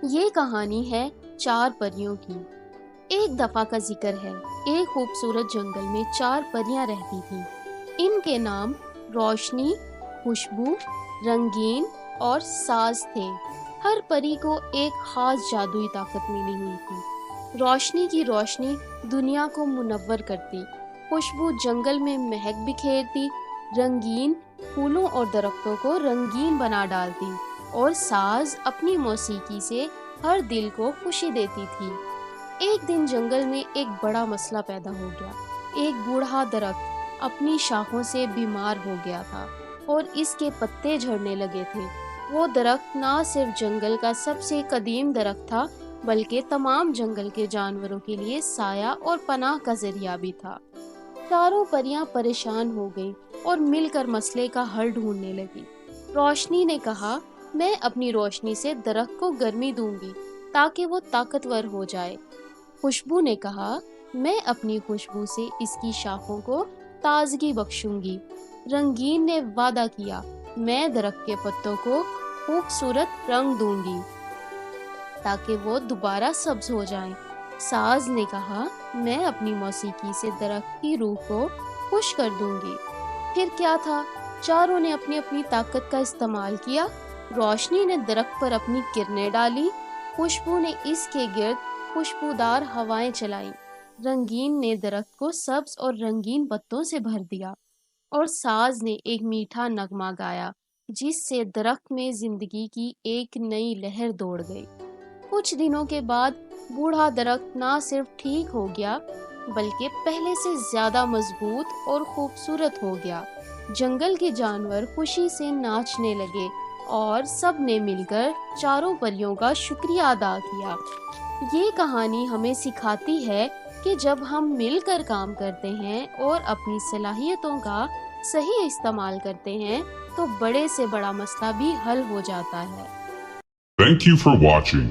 یہ کہانی ہے 4 پریوں کی۔ ایک دفعہ کا ذکر ہے، ایک خوبصورت جنگل میں 4 پریاں رہتی تھیں۔ ان کے نام روشنی، خوشبو، رنگین اور ساز تھے۔ ہر پری کو ایک خاص جادوئی طاقت ملی ہوئی تھی۔ روشنی کی روشنی دنیا کو منور کرتی، خوشبو جنگل میں مہک بکھیرتی، رنگین پھولوں اور درختوں کو رنگین بنا ڈالتی، اور ساز اپنی موسیقی سے ہر دل کو خوشی دیتی تھی۔ ایک دن جنگل میں ایک بڑا مسئلہ پیدا ہو گیا۔ ایک بوڑھا درخت اپنی شاخوں سے بیمار ہو گیا تھا اور اس کے پتے جھڑنے لگے تھے۔ وہ درخت نہ صرف جنگل کا سب سے قدیم درخت تھا بلکہ تمام جنگل کے جانوروں کے لیے سایہ اور پناہ کا ذریعہ بھی تھا۔ چاروں پریاں پریشان ہو گئیں اور مل کر مسئلے کا حل ڈھونڈنے لگی۔ روشنی نے کہا، میں اپنی روشنی سے درخت کو گرمی دوں گی تاکہ وہ طاقتور ہو جائے۔ خوشبو نے کہا، میں اپنی خوشبو سے اس کی شاخوں کو تازگی بخشوں گی۔ رنگین نے وعدہ کیا، میں درخت کے پتوں کو خوبصورت رنگ دوں گی تاکہ وہ دوبارہ سبز ہو جائیں۔ ساز نے کہا، میں اپنی موسیقی سے درخت کی روح کو خوش کر دوں گی۔ پھر کیا تھا، چاروں نے اپنی اپنی طاقت کا استعمال کیا۔ روشنی نے درخت پر اپنی کرنیں ڈالی، خوشبو نے اس کے گرد خوشبودار ہوائیں چلائیں، رنگین نے درخت کو سبز اور رنگین پتوں سے بھر دیا، اور ساز نے ایک میٹھا نغمہ گایا جس سے درخت میں زندگی کی ایک نئی لہر دوڑ گئی۔ کچھ دنوں کے بعد بوڑھا درخت نہ صرف ٹھیک ہو گیا بلکہ پہلے سے زیادہ مضبوط اور خوبصورت ہو گیا۔ جنگل کے جانور خوشی سے ناچنے لگے اور سب نے مل کر چاروں پریوں کا شکریہ ادا کیا۔ یہ کہانی ہمیں سکھاتی ہے کہ جب ہم مل کر کام کرتے ہیں اور اپنی صلاحیتوں کا صحیح استعمال کرتے ہیں تو بڑے سے بڑا مسئلہ بھی حل ہو جاتا ہے۔ Thank you for watching.